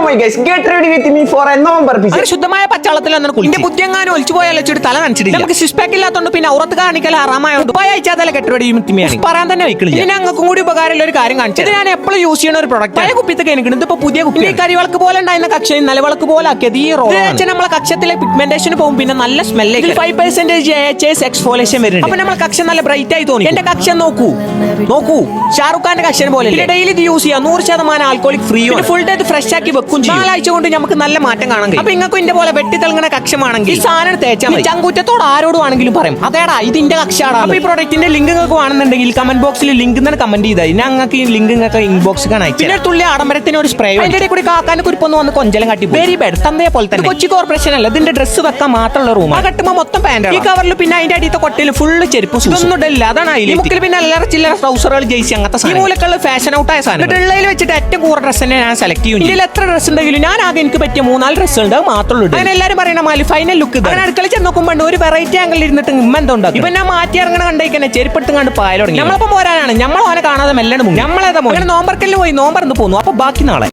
My guys get ready with me for a നോമ്പർ പിച്ച്. ശുദ്ധമായ പച്ചാളത്തിൽ എന്റെ ബുദ്ധിയെങ്ങാനും ഒലിച്ചു പോയാൽ വെച്ചിട്ട് തല നനച്ചിട്ടില്ല. നമുക്ക് സിസ്പാക്ക് ഇല്ലാത്തോണ്ട് പിന്നെ ഉറത്ത് കാണിക്കൽ ഹറാമായോണ്ട് അയച്ചാൽ കെട്ട് റെഡി മിത്തിമിയാണ് പറയാൻ തന്നെ വെക്കണില്ല. ഇനി ഞങ്ങൾക്കും കൂടി ഉപകാരമുള്ള ഒരു കാര്യം കാണിച്ചു. ഇത് ഞാൻ എപ്പോഴും യൂസ് ചെയ്യുന്ന ഒരു പ്രൊഡക്റ്റ്. പഴയ കുപ്പിത്തൊക്കെ എനിക്ക് ഇതിപ്പോ പുതിയ കുപ്പി കരിവളക്ക് പോലെ ഉണ്ടായിരുന്ന കക്ഷ നിലവിളക്ക് പോലെ ആക്കിയത് ഈ റോൾ നമ്മളെ കക്ഷത്തിലെ പിഗ്മെന്റേഷൻ പോകും. പിന്നെ നല്ല സ്മെല്ല് 5% എക്സ്ഫോലേഷൻ വരുന്നുണ്ട്. അപ്പൊ നമ്മളെ കക്ഷ നല്ല ബ്രൈറ്റ് ആയി തോന്നി. എന്റെ കക്ഷ നോക്കൂ ഷാറുഖ് ഖാന്റെ കക്ഷൻ പോലെ ഡെയിലി ഇത് യൂസ് ചെയ്യാം. 100% alcoholic free full day fresh ആക്കി വെക്കും. 4 ആഴ്ച കൊണ്ട് നമുക്ക് നല്ല മാറ്റം കാണാൻ കഴിയും. അപ്പൊ നിങ്ങൾക്ക് ഇന്റെ പോലെ വെട്ടി തിളങ്ങുന്ന കക്ഷമാണെങ്കിൽ ഈ സാധനം തേച്ചാൽ ചങ്കൂറ്റത്തോട് ആരോടും ആണെങ്കിലും പറയും അതേടാ ഇതിന്റെ കക്ഷാടാ. അപ്പൊ ഈ പ്രോഡക്റ്റിന്റെ ലിങ്ക് നിങ്ങൾക്ക് വേണമെന്നുണ്ടെങ്കിൽ കമന്റ് ബോക്സിൽ ലിങ്ക് കമന്റ് ചെയ്താൽ ഞങ്ങൾക്ക് ഈ ലിങ്ക് നിങ്ങൾക്ക് ഇൻബോക്സ് കാണാം. പിന്നെ തുള്ളി ആഡംബരത്തിന് ഒരു സ്പ്രേ അതിന്റെ കൂടി കാക്കാനും കുരിപ്പൊന്ന് വന്ന് കൊഞ്ചലം കാട്ടി വെരി ബെഡ് തന്തയെ പോലെ തന്നെ. കൊച്ചി കോർപ്പറേഷൻ അല്ല ഇതിന്റെ ഡ്രസ്സ് വെക്കാൻ മാത്രമുള്ള റൂം. ആ കട്ടുമ്പോ മൊത്തം പാന്റ് ഈ കവറിൽ പിന്നെ അതിന്റെ അടിയത്തെ കൊട്ടയിൽ ഫുള്ള് ചെരുപ്പ് ഇതൊന്നും ഇല്ല. അതാണ് ഈ മുക്കിൽ പിന്നെ അല്ലറ ചില്ലറ ട്രൗസറുകൾ ജയിച്ച് അങ്ങനത്തെ മൂലക്കുള്ള ഫാഷൻ ഔട്ട് ആയ സാധനം. ഡെള്ളയിൽ വെച്ചിട്ട് ഏറ്റവും കൂടുതൽ ഡ്രസ് തന്നെ ഞാൻ സെലക്ട് ചെയ്യും. ഇതിൽ എത്ര ഡ്രസ് ഉണ്ടെങ്കിലും ഞാൻ ആകെ എനിക്ക് പറ്റിയ 4-5 ഡ്രസ് ഉണ്ട് മാത്രമേ ഉള്ളൂ. അങ്ങനെ എല്ലാവരും പറയണ മാലി ഫൈനൽ ലുക്ക് അങ്ങനെ അടുക്കള ചെന്ന് നോക്കുമ്പോൾ ഒരു വെറൈറ്റി ആംഗിൾ ഇരുന്നിട്ട് ഇമ്മെന്തുണ്ട്. ഇപ്പൊ ഞാൻ മാറ്റി ഇറങ്ങണ കണ്ടേക്കന്നെ ചെരുപ്പെടുത്ത് കണ്ട് പായൽ തുടങ്ങി. നമ്മളിപ്പോ പോരാനാണ് നമ്മളെ കാണാതെ മെല്ലണം നമ്മളേതാ നോമ്പർക്കല്ല് പോയി നോമ്പറന്ന് പോന്നു. അപ്പൊ ബാക്കി നാളെ.